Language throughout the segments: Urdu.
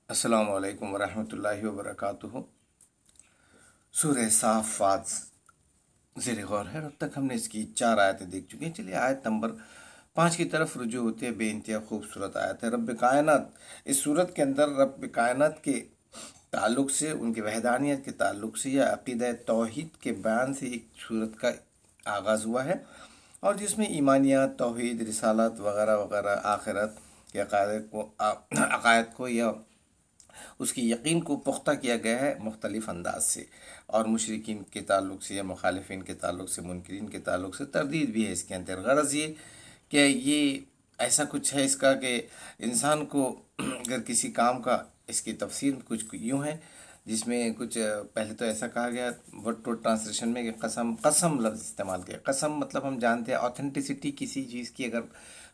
السلام علیکم ورحمۃ اللہ وبرکاتہ۔ سورہ صافات زیر غور ہے، اب تک ہم نے اس کی 4 آیتیں دیکھ چکے ہیں۔ چلیے آیت نمبر 5 کی طرف رجوع ہوتے ہیں۔ بے انتہا خوبصورت آیت ہے۔ رب کائنات، اس صورت کے اندر رب کائنات کے تعلق سے، ان کے وحدانیت کے تعلق سے یا عقیدہ توحید کے بیان سے ایک صورت کا آغاز ہوا ہے، اور جس میں ایمانیات، توحید، رسالت وغیرہ وغیرہ، آخرت کے عقائد کو یا اس کی یقین کو پختہ کیا گیا ہے مختلف انداز سے، اور مشرکین کے تعلق سے یا مخالفین کے تعلق سے، منکرین کے تعلق سے تردید بھی ہے اس کے اندر۔ غرض یہ کہ یہ ایسا کچھ ہے اس کا کہ انسان کو اگر کسی کام کا، اس کی تفسیر کچھ یوں ہے جس میں کچھ پہلے تو ایسا کہا گیا ورڈ ٹو ٹرانسلیشن میں کہ قسم لفظ استعمال کیا۔ قسم مطلب ہم جانتے ہیں آتھینٹسٹی کسی چیز کی، اگر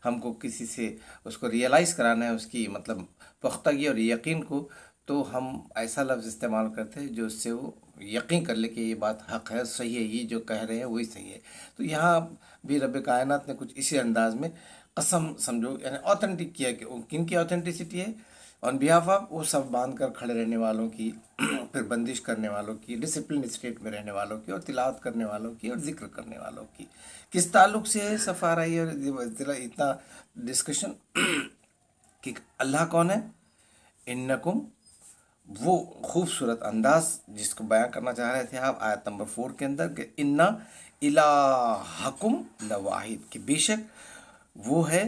ہم کو کسی سے اس کو ریئلائز کرانا ہے، اس کی مطلب پختگی اور یقین کو، تو ہم ایسا لفظ استعمال کرتے ہیں جو اس سے وہ یقین کر لے کہ یہ بات حق ہے، صحیح ہے، یہ جو کہہ رہے ہیں وہی صحیح ہے۔ تو یہاں بھی رب کائنات نے کچھ اسی انداز میں قسم سمجھو یعنی آتھینٹک کیا کہ کن کی آتھینٹسٹی ہے، آن بیہاف آف وہ سب باندھ کر کھڑے رہنے والوں کی، پھر بندش کرنے والوں کی، ڈسپلن اسٹیٹ میں رہنے والوں کی، اور تلاوت کرنے والوں کی، اور ذکر کرنے والوں کی۔ کس تعلق سے ہے صفا رہی ہے اور اتنا ڈسکشن کہ اللہ کون ہے؟ انکم، وہ خوبصورت انداز جس کو بیان کرنا چاہ رہے تھے آپ آیت نمبر 4 کے اندر کہ انا الہکم لواحد، کہ بے شک وہ ہے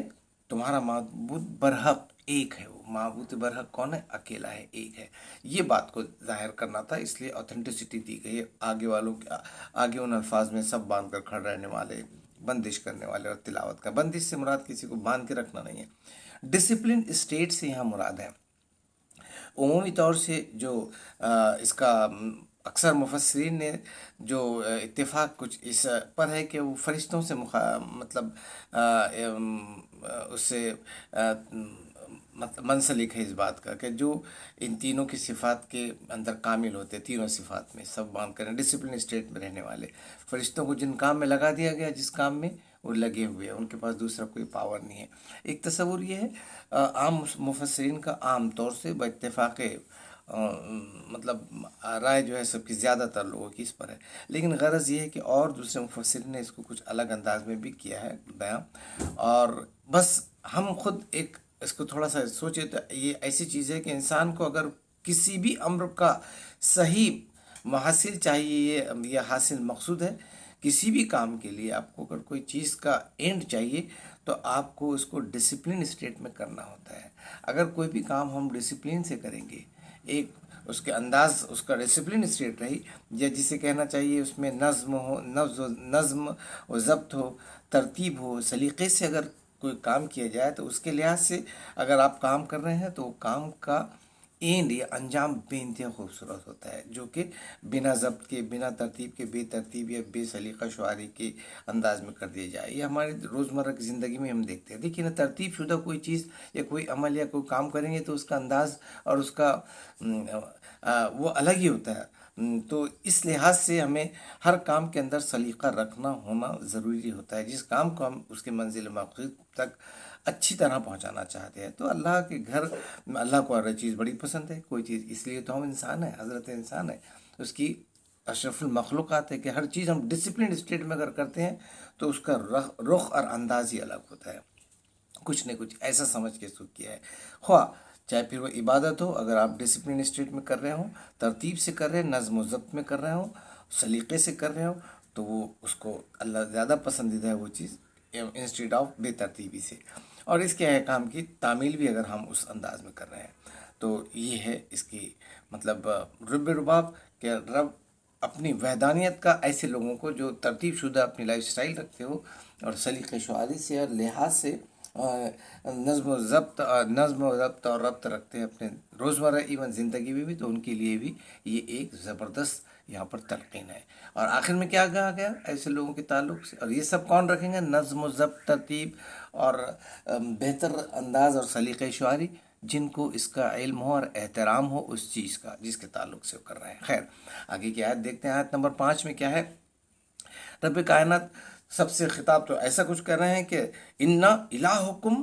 تمہارا معبود برحق ایک ہے۔ وہ معبود برحق کون ہے؟ اکیلا ہے، ایک ہے۔ یہ بات کو ظاہر کرنا تھا، اس لیے آتھینٹسٹی دی گئی ہے آگے والوں کے آگے ان الفاظ میں، سب باندھ کر کھڑے رہنے والے، بندش کرنے والے، اور تلاوت کا۔ بندش سے مراد کسی کو باندھ کے رکھنا نہیں ہے، ڈسپلن اسٹیٹ سے یہاں مراد ہے۔ عمومی طور سے جو اس کا اکثر مفسرین نے جو اتفاق کچھ اس پر ہے کہ وہ فرشتوں سے مطلب اس سے مطلب منسلک ہے اس بات کا کہ جو ان تینوں کی صفات کے اندر کامل ہوتے ہیں، تینوں صفات میں سب باندھ کر ڈسپلن اسٹیٹ میں رہنے والے فرشتوں کو جن کام میں لگا دیا گیا، جس کام میں وہ لگے ہوئے ہیں، ان کے پاس دوسرا کوئی پاور نہیں ہے۔ ایک تصور یہ ہے عام مفسرین کا، عام طور سے باتفاق مطلب رائے جو ہے سب کی، زیادہ تر لوگوں کی اس پر ہے، لیکن غرض یہ ہے کہ اور دوسرے مفسرین نے اس کو کچھ الگ انداز میں بھی کیا ہے بیان، اور بس ہم خود ایک اس کو تھوڑا سا سوچے تو یہ ایسی چیز ہے کہ انسان کو اگر کسی بھی امر کا صحیح حاصل چاہیے، یہ حاصل مقصود ہے کسی بھی کام کے لیے، آپ کو اگر کوئی چیز کا اینڈ چاہیے تو آپ کو اس کو ڈسپلن اسٹیٹ میں کرنا ہوتا ہے۔ اگر کوئی بھی کام ہم ڈسپلن سے کریں گے، ایک اس کے انداز، اس کا ڈسپلن اسٹیٹ رہی، یا جسے کہنا چاہیے اس میں نظم ہو، نظم و ضبط ہو، ترتیب ہو، سلیقے سے اگر کوئی کام کیا جائے تو اس کے لحاظ سے اگر آپ کام کر رہے ہیں تو کام کا اینڈ یا انجام بے انتہا خوبصورت ہوتا ہے، جو کہ بنا ضبط کے، بنا ترتیب کے، بے ترتیب یا بے سلیقہ شعاری کے انداز میں کر دیا جائے۔ یہ ہماری روزمرہ کی زندگی میں ہم دیکھتے ہیں۔ دیکھیے نا، ترتیب شدہ کوئی چیز یا کوئی عمل یا کوئی کام کریں گے تو اس کا انداز اور اس کا وہ الگ ہی ہوتا ہے۔ تو اس لحاظ سے ہمیں ہر کام کے اندر سلیقہ رکھنا ہونا ضروری ہوتا ہے۔ جس کام کو ہم اس کے منزل مقصود تک اچھی طرح پہنچانا چاہتے ہیں، تو اللہ کے گھر، اللہ کو ہر چیز بڑی پسند ہے، کوئی چیز، اس لیے تو ہم انسان ہیں، حضرت انسان ہے، اس کی اشرف المخلوقات ہے کہ ہر چیز ہم ڈسپلن اسٹیٹ میں اگر کرتے ہیں تو اس کا رخ اور انداز ہی الگ ہوتا ہے۔ کچھ نہ کچھ ایسا سمجھ کے سو کیا ہے، خواہ چاہے پھر وہ عبادت ہو، اگر آپ ڈسپلن اسٹیٹ میں کر رہے ہوں، ترتیب سے کر رہے ہیں، نظم و ضبط میں کر رہے ہوں، سلیقے سے کر رہے ہوں، تو وہ اس کو اللہ زیادہ پسندیدہ ہے وہ چیز، انسٹیڈ آف بے ترتیبی سے۔ اور اس کے احکام کی تعمیل بھی اگر ہم اس انداز میں کر رہے ہیں تو یہ ہے اس کی مطلب رب رباب، کہ رب اپنی وحدانیت کا ایسے لوگوں کو جو ترتیب شدہ اپنی لائف سٹائل رکھتے ہو اور سلیقہ شعاری سے اور لحاظ سے نظم و ضبط اور ربط رکھتے ہیں اپنے روزمرہ ایون زندگی میں بھی، تو ان کے لیے بھی یہ ایک زبردست یہاں پر تلقین ہے۔ اور آخر میں کیا کہا گیا ایسے لوگوں کے تعلق سے؟ اور یہ سب کون رکھیں گے؟ نظم و ضبط، ترتیب اور بہتر انداز اور سلیقہ شعاری، جن کو اس کا علم ہو اور احترام ہو اس چیز کا جس کے تعلق سے وہ کر رہے ہیں۔ خیر، آگے کی آیت دیکھتے ہیں۔ آیت نمبر 5 میں کیا ہے؟ رب کائنات سب سے خطاب تو ایسا کچھ کر رہے ہیں کہ انا الہکم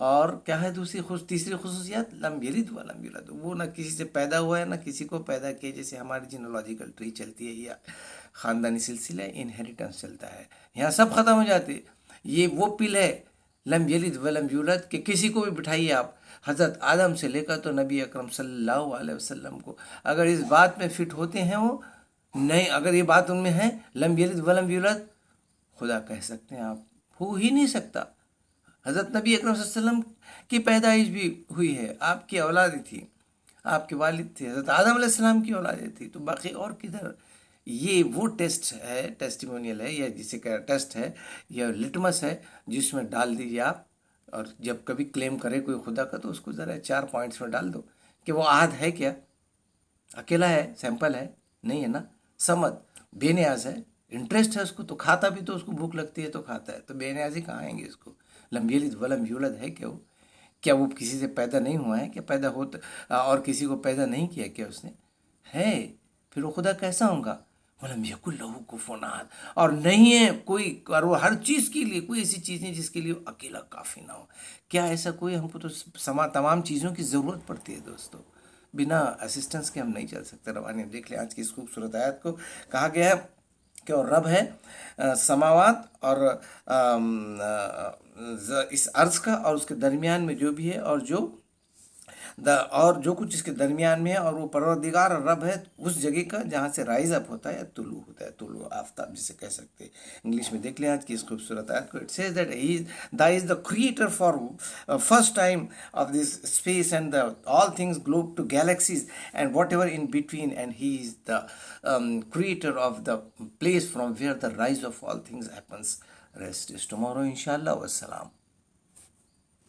اور کیا ہے تیسری خصوصیات؟ لم یلد ولم یولد، وہ نہ کسی سے پیدا ہوا ہے نہ کسی کو پیدا کیا، جیسے ہماری جینولوجیکل ٹری چلتی ہے یا خاندانی سلسلہ انہیریٹنس چلتا ہے، یہاں سب ختم ہو جاتے. یہ وہ پل ہے لم یلد ولم یولد کہ کسی کو بھی بٹھائیے آپ، حضرت آدم سے لے کر تو نبی اکرم صلی اللہ علیہ وسلم کو، اگر اس بات میں فٹ ہوتے ہیں وہ نہیں، اگر یہ بات ان میں ہے لم یلد ولم یولد، خدا کہہ سکتے ہیں آپ ہو ہی نہیں سکتا. حضرت نبی اکرم صلی اللہ علیہ وسلم کی پیدائش بھی ہوئی ہے، آپ کی اولاد تھی، آپ کے والد تھے، حضرت آدم علیہ السلام کی اولادیں تھی، تو باقی اور کدھر؟ یہ وہ ٹیسٹ ہے، ٹیسٹیمونیل ہے، یا جسے کہ ٹیسٹ ہے یا لٹمس ہے، جس میں ڈال دیجیے آپ. اور جب کبھی کلیم کرے کوئی خدا کا تو اس کو ذرا 4 پوائنٹس میں ڈال دو کہ وہ احد ہے کیا، اکیلا ہے، سیمپل ہے، نہیں ہے نا، سمد، بے نیاز ہے، انٹرسٹ ہے اس کو، تو کھاتا بھی تو اس کو بھوک لگتی ہے تو کھاتا ہے، تو بے نیازی کہاں آئیں گے اس کو؟ لم یلد ولم یولد ہے کیا وہ؟ کیا وہ کسی سے پیدا نہیں ہوا ہے؟ کیا پیدا ہوتا اور کسی کو پیدا نہیں کیا کیا اس نے؟ ہے. پھر وہ خدا کیسا ہوگا؟ وَلَمْ يَكُنْ لَهُ كُفُوًا أَحَدٌ، اور نہیں ہے کوئی، اور وہ ہر چیز کے لیے کوئی ایسی چیز نہیں جس کے لیے اکیلا کافی نہ ہو. کیا ایسا کوئی؟ ہم کو تو تمام چیزوں کی ضرورت پڑتی ہے دوستو، بنا اسسٹنس کے ہم نہیں چل سکتے. روانی دیکھ لیں آج کی اس خوبصورت آیت کو، کہا گیا ہے کہ اور رب ہے سماوات اور اس عرض کا اور اس کے درمیان میں جو بھی ہے، اور جو کچھ اس کے درمیان میں ہے، اور وہ پروردگار اور رب ہے اس جگہ کا جہاں سے رائز اپ ہوتا ہے یا طلوع ہوتا ہے، طلوع آفتاب جسے کہہ سکتے ہیں. انگلش میں دیکھ لیں آج کی اس خوبصورت آیت کو. It says that he is the creator for first time of this space and the all things globe to galaxies and whatever in between, and he is the creator of the place from where the rise of all things happens. Rest is tomorrow انشاءاللہ. والسلام.